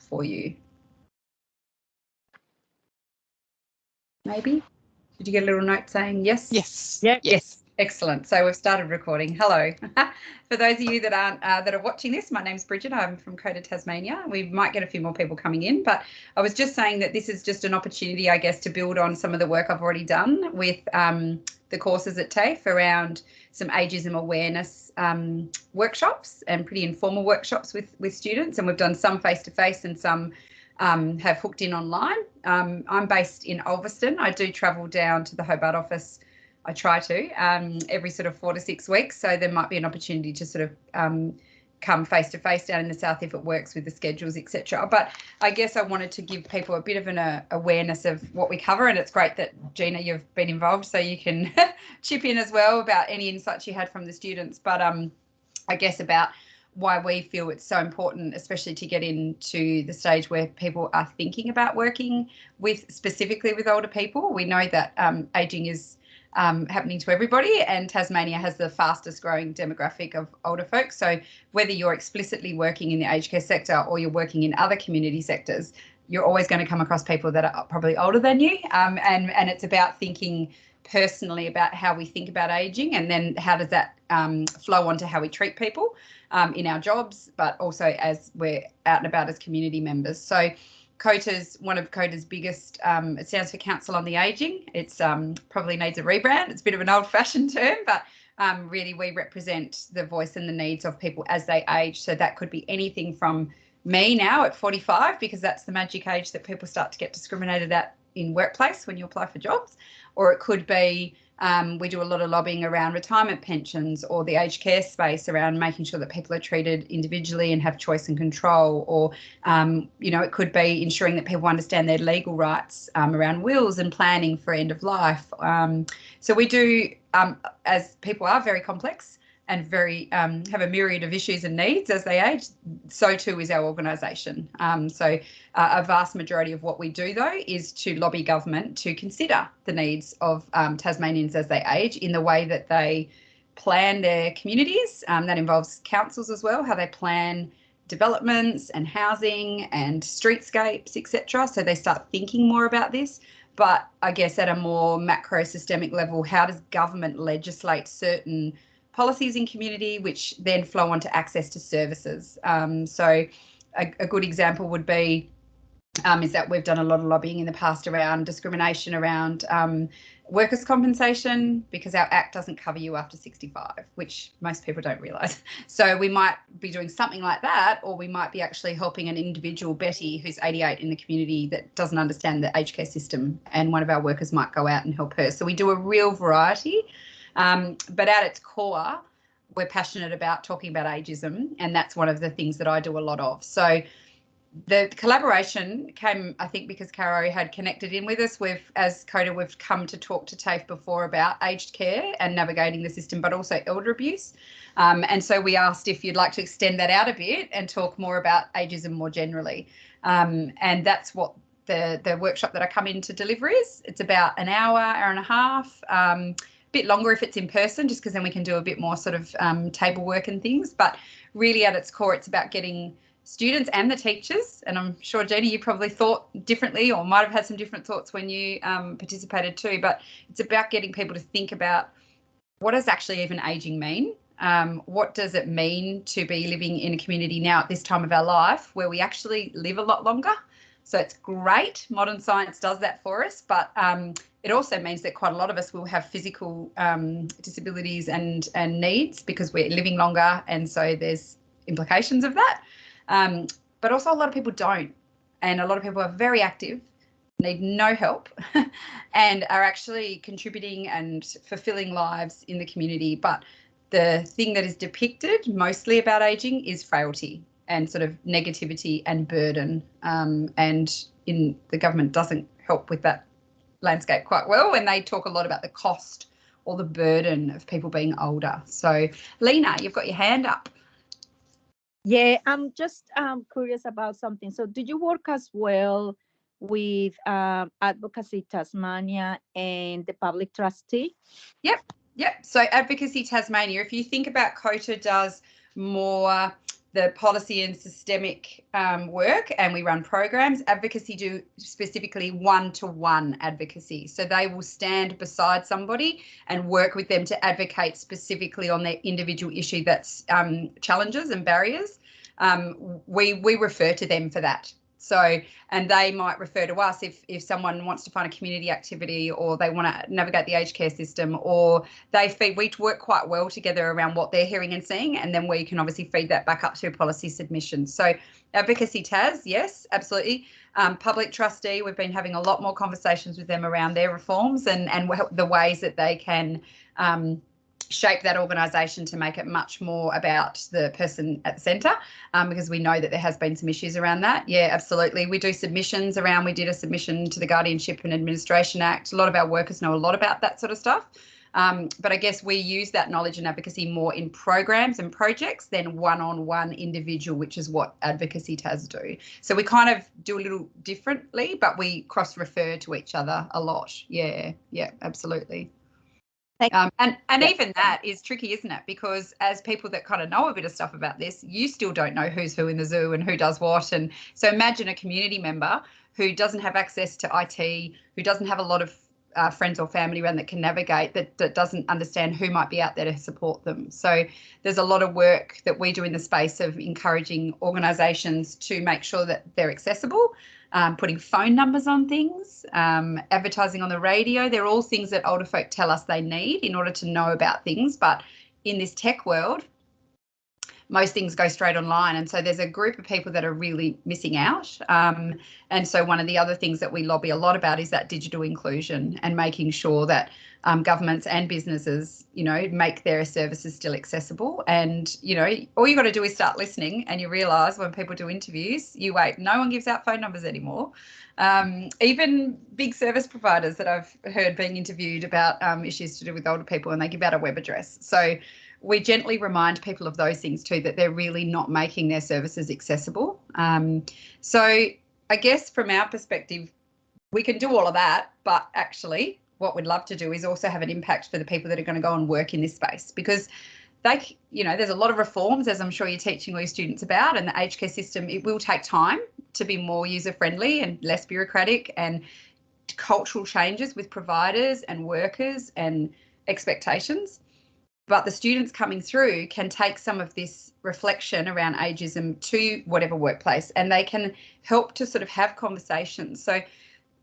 for you. Maybe? Did you get a little note saying yes? Yes. Yeah. Yes. Excellent. So we've started recording. Hello. For those of you that aren't that are watching this, my name's Bridget. I'm from Cota, Tasmania. We might get a few more people coming in, but I was just saying that this is just an opportunity, I guess, to build on some of the work I've already done with the courses at TAFE around some ageism awareness workshops and pretty informal workshops with students. And we've done some face-to-face and some have hooked in online. I'm based in Ulverston. I do travel down to the Hobart office. I try to every sort of 4 to 6 weeks. So there might be an opportunity to sort of come face to face down in the south if it works with the schedules, etc. But I guess I wanted to give people a bit of an awareness of what we cover. And it's great that, Gina, you've been involved, so you can chip in as well about any insights you had from the students. But I guess about why we feel it's so important, especially to get into the stage where people are thinking about working specifically with older people. We know that ageing is happening to everybody, and Tasmania has the fastest growing demographic of older folks. So whether you're explicitly working in the aged care sector or you're working in other community sectors, you're always going to come across people that are probably older than you. And it's about thinking personally about how we think about ageing, and then how does that flow onto how we treat people in our jobs, but also as we're out and about as community members. So Cota's one of Cota's biggest, it stands for Council on the Ageing. It's probably needs a rebrand. It's a bit of an old-fashioned term, but really we represent the voice and the needs of people as they age. So that could be anything from me now at 45, because that's the magic age that people start to get discriminated at in workplace when you apply for jobs, or it could be we do a lot of lobbying around retirement pensions or the aged care space around making sure that people are treated individually and have choice and control, or it could be ensuring that people understand their legal rights around wills and planning for end of life. So we do, as people are very complex and very have a myriad of issues and needs as they age, so too is our organisation. So a vast majority of what we do, though, is to lobby government to consider the needs of Tasmanians as they age in the way that they plan their communities. That involves councils as well, how they plan developments and housing and streetscapes, etc. So they start thinking more about this. But I guess at a more macro systemic level, how does government legislate certain policies in community which then flow on to access to services? So a good example would be is that we've done a lot of lobbying in the past around discrimination around workers' compensation, because our Act doesn't cover you after 65, which most people don't realise. So we might be doing something like that, or we might be actually helping an individual, Betty, who's 88 in the community that doesn't understand the aged care system, and one of our workers might go out and help her. So we do a real variety. But at its core, we're passionate about talking about ageism, and that's one of the things that I do a lot of. So the collaboration came, I think, because Caro had connected in with us. As Cota, we've come to talk to TAFE before about aged care and navigating the system, but also elder abuse. And so we asked if you'd like to extend that out a bit and talk more about ageism more generally. And that's what the workshop that I come in to deliver is. It's about an hour and a half. Bit longer if it's in person, just because then we can do a bit more sort of table work and things. But really at its core, it's about getting students and the teachers, and I'm sure, Gina, you probably thought differently or might have had some different thoughts when you participated too, but it's about getting people to think about what does actually even ageing mean? What does it mean to be living in a community now at this time of our life where we actually live a lot longer? So it's great. Modern science does that for us, but it also means that quite a lot of us will have physical disabilities and needs because we're living longer, and so there's implications of that. But also a lot of people don't, and a lot of people are very active, need no help, and are actually contributing and fulfilling lives in the community. But the thing that is depicted mostly about ageing is frailty and sort of negativity and burden, and the government doesn't help with that landscape quite well, and they talk a lot about the cost or the burden of people being older. So Lena, you've got your hand up. Yeah, I'm just curious about something. So do you work as well with Advocacy Tasmania and the public trustee? Yep. So Advocacy Tasmania, if you think about Cota does more the policy and systemic work, and we run programs. Advocacy do specifically one-to-one advocacy. So they will stand beside somebody and work with them to advocate specifically on their individual issue that's challenges and barriers. We refer to them for that. So, and they might refer to us if someone wants to find a community activity, or they want to navigate the aged care system, or we work quite well together around what they're hearing and seeing, and then we can obviously feed that back up through policy submissions. So advocacy TAS, yes, absolutely. Public trustee, we've been having a lot more conversations with them around their reforms and the ways that they can shape that organisation to make it much more about the person at the centre, because we know that there has been some issues around that. Yeah, absolutely. We do submissions around, we did a submission to the Guardianship and Administration Act. A lot of our workers know a lot about that sort of stuff. But I guess we use that knowledge and advocacy more in programs and projects than one-on-one individual, which is what advocacy TAS do. So we kind of do a little differently, but we cross-refer to each other a lot. Yeah, absolutely. And even that is tricky, isn't it? Because as people that kind of know a bit of stuff about this, you still don't know who's who in the zoo and who does what. And so imagine a community member who doesn't have access to IT, who doesn't have a lot of friends or family around that can navigate, that doesn't understand who might be out there to support them. So there's a lot of work that we do in the space of encouraging organisations to make sure that they're accessible. Putting phone numbers on things, advertising on the radio. They're all things that older folk tell us they need in order to know about things. But in this tech world, most things go straight online. And so there's a group of people that are really missing out. And so one of the other things that we lobby a lot about is that digital inclusion and making sure that governments and businesses, make their services still accessible. And, all you got to do is start listening, and you realise when people do interviews, no one gives out phone numbers anymore. Even big service providers that I've heard being interviewed about issues to do with older people, and they give out a web address. So we gently remind people of those things too, that they're really not making their services accessible. So I guess from our perspective, we can do all of that, but actually what we'd love to do is also have an impact for the people that are going to go and work in this space, because there's a lot of reforms, as I'm sure you're teaching all your students about, and the aged care system, it will take time to be more user-friendly and less bureaucratic, and cultural changes with providers and workers and expectations. But the students coming through can take some of this reflection around ageism to whatever workplace, and they can help to sort of have conversations. So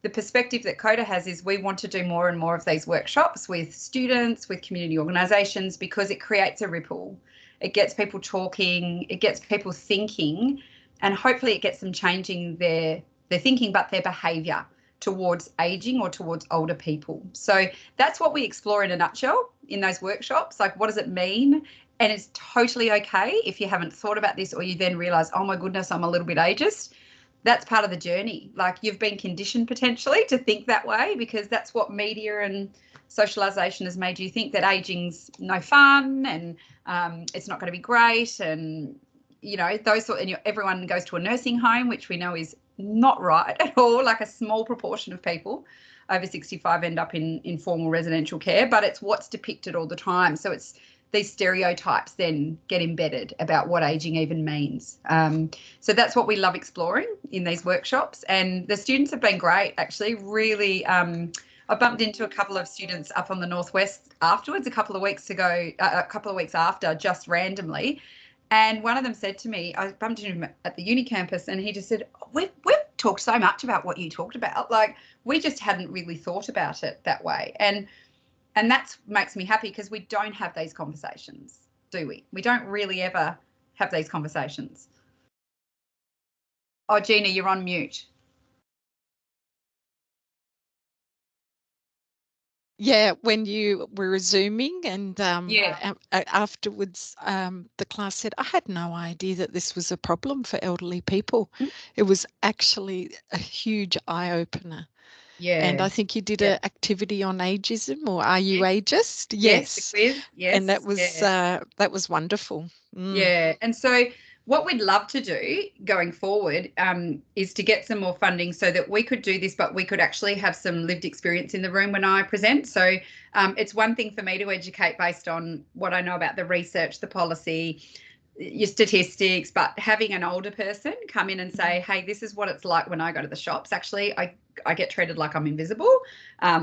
the perspective that Cota has is we want to do more and more of these workshops with students, with community organisations, because it creates a ripple. It gets people talking, it gets people thinking, and hopefully it gets them changing their thinking, but their behaviour towards ageing or towards older people. So that's what we explore in a nutshell in those workshops. Like, what does it mean? And it's totally okay if you haven't thought about this, or you then realise, oh my goodness, I'm a little bit ageist. That's part of the journey. Like, you've been conditioned potentially to think that way, because that's what media and socialisation has made you think, that ageing's no fun and it's not going to be great, and those sort. And everyone goes to a nursing home, which we know is not right at all. Like, a small proportion of people over 65 end up in formal residential care, but it's what's depicted all the time. So it's these stereotypes then get embedded about what ageing even means. So that's what we love exploring in these workshops, and the students have been great, actually. Really, I bumped into a couple of students up on the northwest afterwards a couple of weeks after, just randomly. And one of them said to me, I bumped into him at the uni campus, and he just said, we've talked so much about what you talked about. Like, we just hadn't really thought about it that way. And that makes me happy, because we don't have these conversations, do we? We don't really ever have these conversations. Oh, Gina, you're on mute. Yeah, when you were Zooming, and afterwards the class said, I had no idea that this was a problem for elderly people. It was actually a huge eye-opener. Yeah. And I think you did an activity on ageism, or are you ageist? Yes. Yes. And that was wonderful. Yeah. And so what we'd love to do going forward is to get some more funding so that we could do this, but we could actually have some lived experience in the room when I present. So it's one thing for me to educate based on what I know about the research, the policy, your statistics, but having an older person come in and say, hey, this is what it's like when I go to the shops. Actually, I get treated like I'm invisible,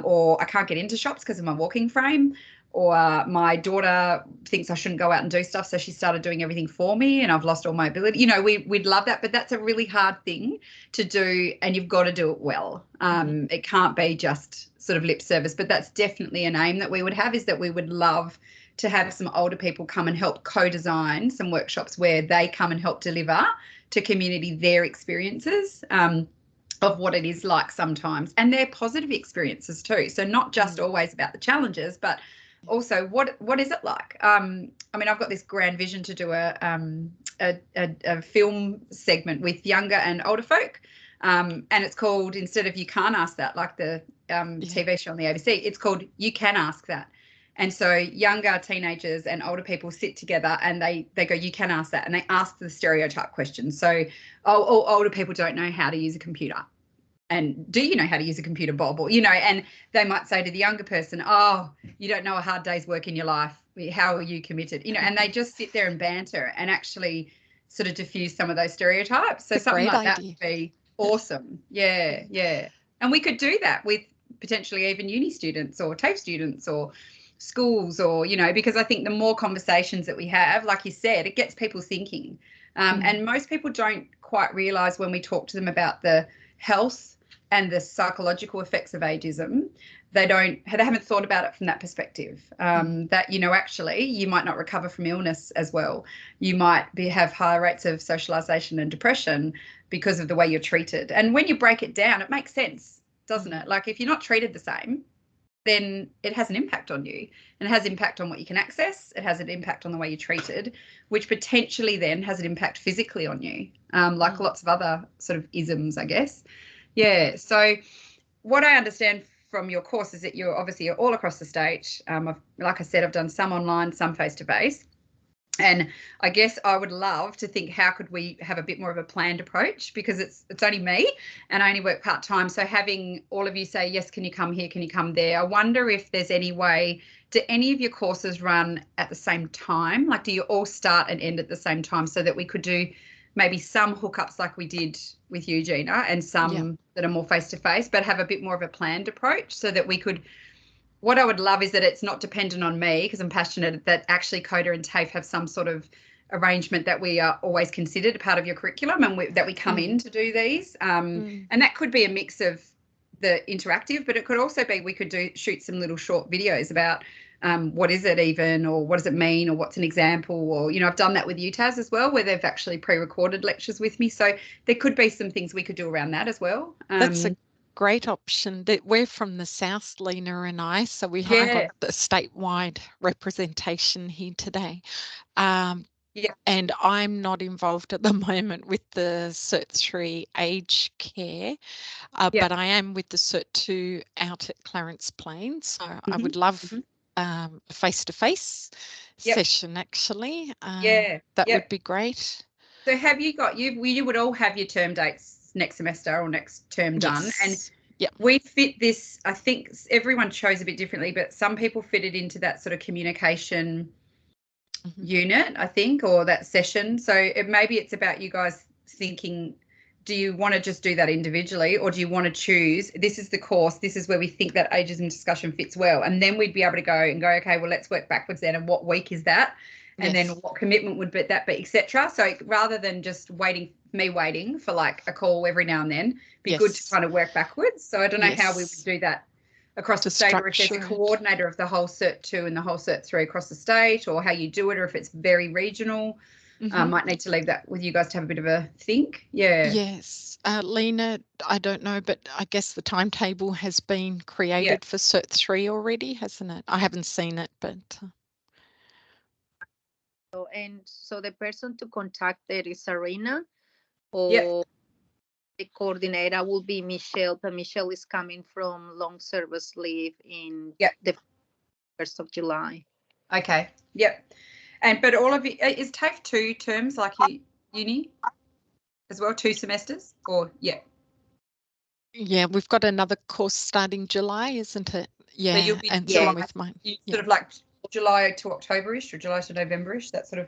or I can't get into shops because of my walking frame, or my daughter thinks I shouldn't go out and do stuff, so she started doing everything for me and I've lost all my ability. You know, we'd love that, but that's a really hard thing to do, and you've got to do it well. It can't be just sort of lip service, but that's definitely an aim that we would have, is that we would love to have some older people come and help co-design some workshops where they come and help deliver to community their experiences of what it is like sometimes, and their positive experiences too. So not just always about the challenges, but also what is it like? I mean, I've got this grand vision to do a film segment with younger and older folk, and it's called, instead of You Can't Ask That, like the TV show on the ABC, it's called You Can Ask That. And so younger teenagers and older people sit together and they go, you can ask that. And they ask the stereotype questions. So, older people don't know how to use a computer. And do you know how to use a computer, Bob? Or, you know, and they might say to the younger person, oh, you don't know a hard day's work in your life. How are you committed? You know, and they just sit there and banter and actually sort of diffuse some of those stereotypes. So something like that would be awesome. Yeah, yeah. And we could do that with potentially even uni students or TAFE students or schools, or, you know, because I think the more conversations that we have, like you said, it gets people thinking. And most people don't quite realise when we talk to them about the health and the psychological effects of ageism, they haven't thought about it from that perspective. That, you know, actually you might not recover from illness as well. You might have higher rates of socialisation and depression because of the way you're treated. And when you break it down, it makes sense, doesn't it? Like, if you're not treated the same, then it has an impact on you, and it has impact on what you can access. It has an impact on the way you're treated, which potentially then has an impact physically on you, like lots of other sort of isms, I guess. Yeah. So what I understand from your course is that you're obviously all across the state. Like I said, I've done some online, some face-to-face. And I guess I would love to think, how could we have a bit more of a planned approach, because it's only me and I only work part-time. So having all of you say, yes, can you come here? Can you come there? I wonder if there's any way, do any of your courses run at the same time? Like, do you all start and end at the same time, so that we could do maybe some hookups like we did with you, Gina, and some that are more face-to-face, but have a bit more of a planned approach, so that we could, what I would love is that it's not dependent on me, because I'm passionate, that actually Cota and TAFE have some sort of arrangement that we are always considered a part of your curriculum, and that we come in to do these. And that could be a mix of the interactive, but it could also be we could shoot some little short videos about what is it even, or what does it mean, or what's an example, or, you know, I've done that with TAS as well, where they've actually pre-recorded lectures with me. So there could be some things we could do around that as well. That's a great option. That we're from the south, Lena and I, so we haven't got the statewide representation here today. And I'm not involved at the moment with the Cert 3 aged care, but I am with the Cert 2 out at Clarence Plains. So I would love a face-to-face session, actually. That would be great. So have you got, you would all have your term dates next semester or next term done, and we fit this, I think everyone chose a bit differently, but some people fit it into that sort of communication unit, I think, or that session. So maybe it's about you guys thinking, do you want to just do that individually, or do you want to choose, this is the course, this is where we think that ageism discussion fits well, and then we'd be able to go, okay, well, let's work backwards then, and what week is that, and then what commitment would that be, etc. So rather than just waiting for like a call every now and then, be good to kind of work backwards. So I don't know how we would do that across the state, or if there's a coordinator of the whole Cert 2 and the whole Cert 3 across the state, or how you do it, or if it's very regional. Might need to leave that with you guys to have a bit of a think. Yes. Lena, I don't know, but I guess the timetable has been created for Cert 3 already, hasn't it? I haven't seen it, but... So the person to contact there is Arena, or the coordinator will be Michelle, but Michelle is coming from long service leave in the 1st of July. Okay. But all of you, is TAFE 2 terms like uni as well, 2 semesters, or we've got another course starting July, isn't it? So you'll be with mine. Sort of like July to October-ish, or July to November-ish, that sort of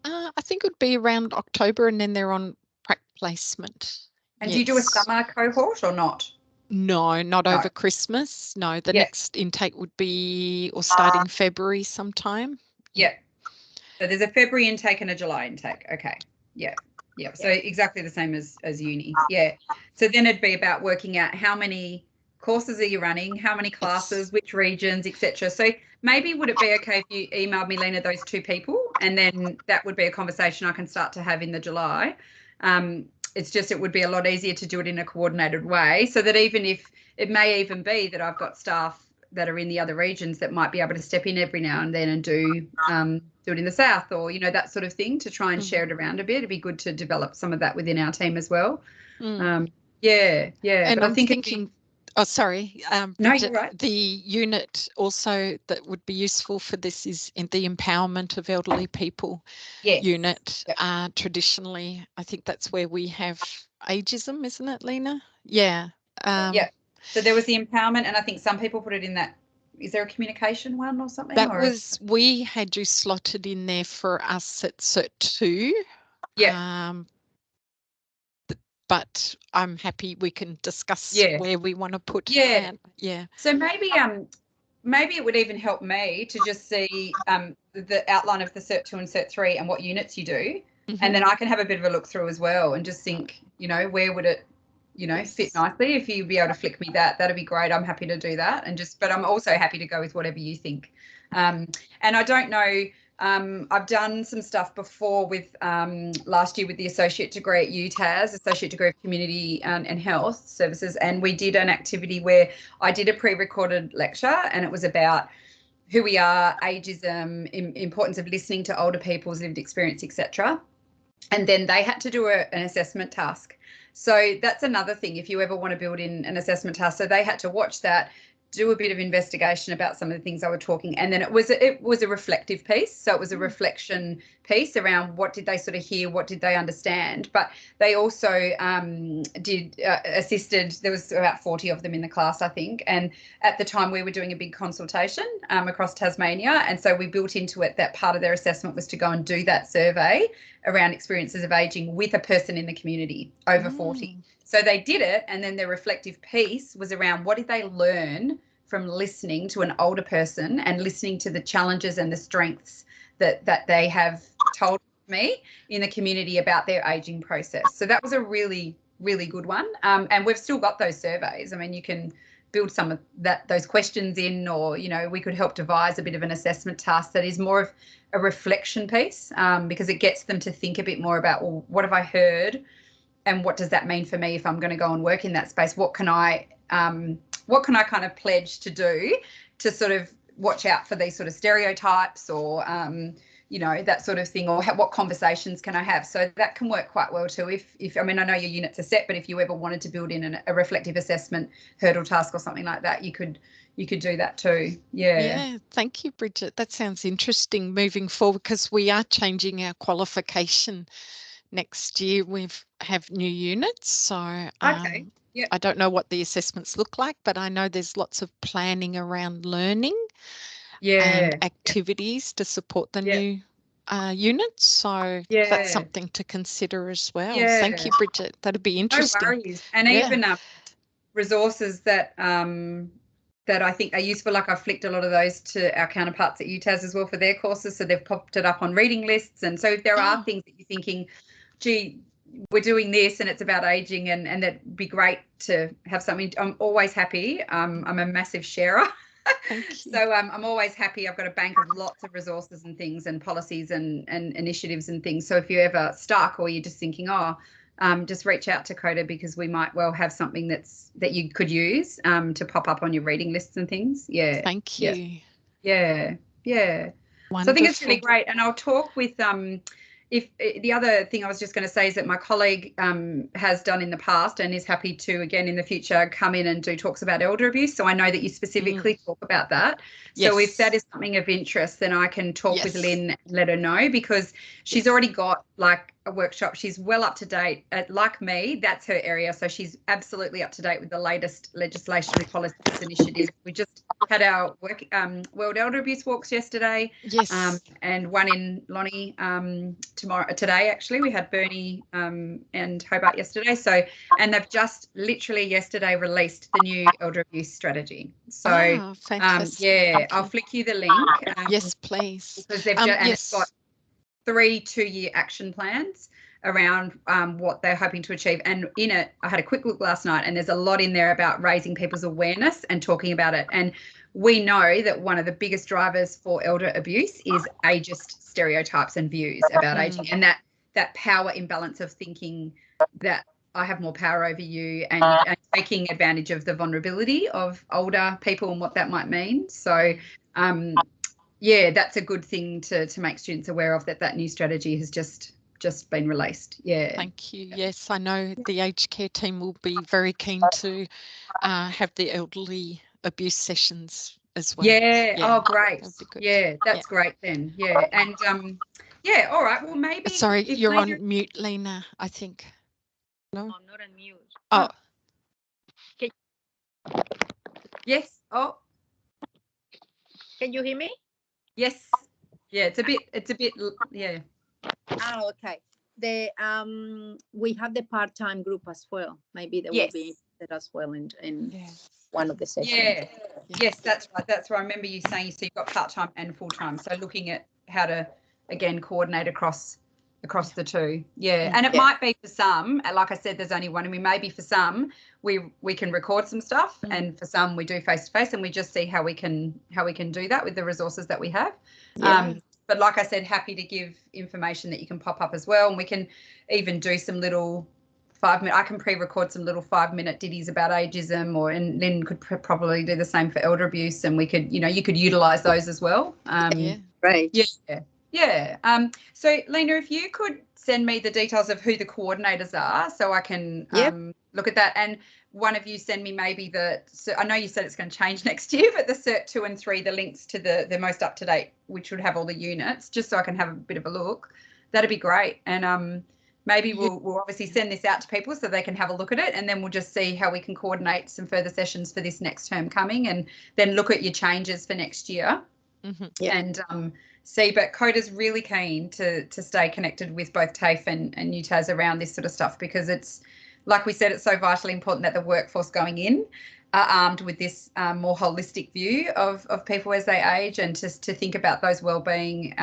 I think it would be around October, and then they're on prac placement. And do you do a summer cohort or not? No, not over Christmas. No, the next intake would be or starting February sometime. Yeah. So there's a February intake and a July intake. Okay. Yeah. Yeah. So exactly the same as uni. Yeah. So then it'd be about working out how many courses are you running, how many classes, which regions, etc. So maybe would it be okay if you emailed me, Lena, those 2 people, and then that would be a conversation I can start to have in the July. It's just it would be a lot easier to do it in a coordinated way, so that even if it may even be that I've got staff that are in the other regions that might be able to step in every now and then and do it in the south, or that sort of thing, to try and share it around a bit. It'd be good to develop some of that within our team as well. And but I'm thinking. Oh, sorry. No, you're right. The unit also that would be useful for this is in the empowerment of elderly people unit. Traditionally, I think that's where we have ageism, isn't it, Lena? Yeah. So there was the empowerment, and I think some people put it in that. Is there a communication one or something? We had you slotted in there for us at Cert 2. Yeah. But I'm happy we can discuss where we want to put. Yeah. So maybe it would even help me to just see the outline of the Cert 2 and Cert 3 and what units you do, and then I can have a bit of a look through as well and just think, where would it, fit nicely. If you'd be able to flick me that'd be great. I'm happy to do that, but I'm also happy to go with whatever you think. And I don't know. I've done some stuff before with last year with the associate degree at TAS, Associate Degree of Community and Health Services, and we did an activity where I did a pre-recorded lecture, and it was about who we are, ageism, importance of listening to older people's lived experience, etc. And then they had to do an assessment task. So that's another thing if you ever want to build in an assessment task. So they had to watch that, do a bit of investigation about some of the things I were talking, and then it was a reflective piece. So it was a reflection piece around what did they sort of hear, what did they understand. But they also assisted. There was about 40 of them in the class, I think, and at the time we were doing a big consultation across Tasmania, and so we built into it that part of their assessment was to go and do that survey around experiences of ageing with a person in the community over 40. So they did it, and then their reflective piece was around what did they learn from listening to an older person and listening to the challenges and the strengths that they have told me in the community about their ageing process. So that was a really, really good one. And we've still got those surveys. I mean, you can build some of those questions in, or, we could help devise a bit of an assessment task that is more of a reflection piece, because it gets them to think a bit more about, well, what have I heard? And what does that mean for me if I'm going to go and work in that space? What can I kind of pledge to do to sort of watch out for these sort of stereotypes, or, that sort of thing, or what conversations can I have? So that can work quite well too. If I mean, I know your units are set, but if you ever wanted to build in a reflective assessment hurdle task or something like that, you could do that too. Yeah, thank you, Bridget. That sounds interesting moving forward, because we are changing our qualification. Next year we have new units, so I don't know what the assessments look like, but I know there's lots of planning around learning and activities to support the new units, so that's something to consider as well. Thank you, Bridget. That'd be interesting. No worries. And even resources that I think are useful, like I've flicked a lot of those to our counterparts at UTAS as well for their courses, so they've popped it up on reading lists. And so if there are things that you're thinking, gee, we're doing this and it's about ageing, and that'd be great to have something. I'm always happy. I'm a massive sharer. So I'm always happy. I've got a bank of lots of resources and things and policies and initiatives and things. So if you're ever stuck, or you're just thinking, just reach out to Cota, because we might well have something that you could use to pop up on your reading lists and things. Yeah. Thank you. Yeah. Wonderful. So I think it's really great. And I'll talk with if the other thing I was just going to say is that my colleague has done in the past and is happy to, again, in the future, come in and do talks about elder abuse. So I know that you specifically talk about that. So if that is something of interest, then I can talk with Lynn and let her know, because she's already got a workshop. She's well up to date. Like me, that's her area. So she's absolutely up to date with the latest legislation with policies initiatives. We just had our World Elder Abuse walks yesterday. Yes. And one in Lonnie today, actually. We had Bernie and Hobart yesterday. So, and they've just literally yesterday released the new elder abuse strategy. So, fantastic. I'll flick you the link. Yes, please. Because they've it's got 3 2-year action plans around what they're hoping to achieve. And in it, I had a quick look last night, and there's a lot in there about raising people's awareness and talking about it. And we know that one of the biggest drivers for elder abuse is ageist stereotypes and views about aging, and that power imbalance of thinking that I have more power over you, and taking advantage of the vulnerability of older people and what that might mean. So, yeah, that's a good thing to make students aware of, that new strategy has just been released. Yeah. Thank you. Yes, I know the aged care team will be very keen to have the elderly abuse sessions as well. Yeah. Oh, great. Yeah, that's great then. Yeah. And yeah, all right. Well, maybe. Sorry, you're on mute, Lena, I think. No, I'm not on mute. Oh. Yes. Oh. Can you hear me? Yes. Yeah, it's a bit, yeah. Oh, okay. We have the part-time group as well. Maybe they will be interested as well in one of the sessions. Yeah. Yes, that's right. That's right. I remember you saying, so you've got part-time and full-time. So looking at how to, again, coordinate across the two. Yeah. And it might be for some, like I said, there's only one, and we maybe for some we can record some stuff, and for some we do face-to-face, and we just see how we can do that with the resources that we have. But like I said, happy to give information that you can pop up as well, and we can even do some little 5-minute, I can pre-record some little 5-minute ditties about ageism, and Lynn could probably do the same for elder abuse, and we could, you could utilize those as well. Right. Yeah. So Lena, if you could send me the details of who the coordinators are, so I can look at that, and one of you send me maybe so I know you said it's going to change next year, but the Cert 2 and 3, the links to the most up to date, which would have all the units, just so I can have a bit of a look. That'd be great. And maybe we'll obviously send this out to people so they can have a look at it, and then we'll just see how we can coordinate some further sessions for this next term coming, and then look at your changes for next year. And see, but Cota's really keen to stay connected with both TAFE and UTAS around this sort of stuff, because it's, like we said, it's so vitally important that the workforce going in are armed with this more holistic view of people as they age, and to think about those wellbeing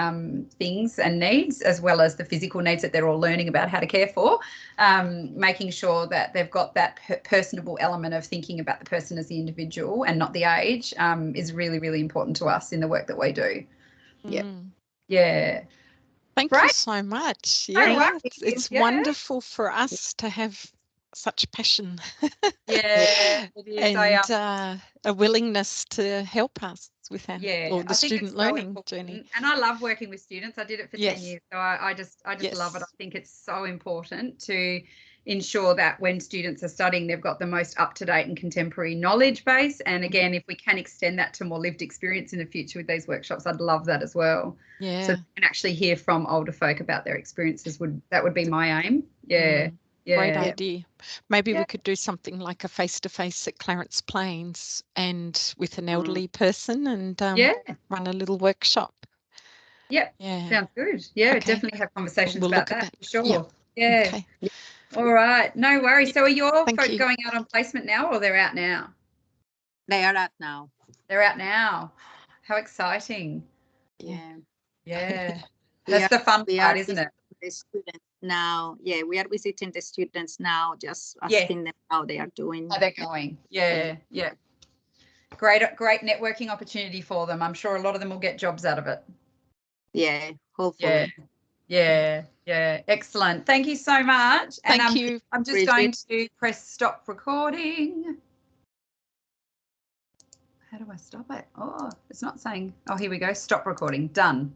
things and needs, as well as the physical needs that they're all learning about how to care for, making sure that they've got that personable element of thinking about the person as the individual and not the age, is really, really important to us in the work that we do. Yeah. Thank you so much. Yeah, it's wonderful for us to have such passion. It is. And a willingness to help us with our or the student learning journey. And I love working with students. I did it for 10 years, so I just love it. I think it's so important to ensure that when students are studying, they've got the most up-to-date and contemporary knowledge base. And again, if we can extend that to more lived experience in the future with these workshops, I'd love that as well. So we can actually hear from older folk about their experiences. That would be my aim. Great idea. Maybe we could do something like a face-to-face at Clarence Plains, and with an elderly person, and run a little workshop. Sounds good. Definitely have conversations about that. For sure. Okay. All right, no worries. So are your folk going out on placement now, or they're out now? They are out now. They're out now. How exciting. Yeah. That's the fun part, isn't it? The students now. We are visiting the students now, just asking them how they are doing. How they're going. Yeah. Great networking opportunity for them. I'm sure a lot of them will get jobs out of it. Yeah, hopefully. Yeah. Excellent. Thank you so much. Thank you. I'm just going to press stop recording. How do I stop it? Oh, it's not saying. Oh, here we go. Stop recording. Done.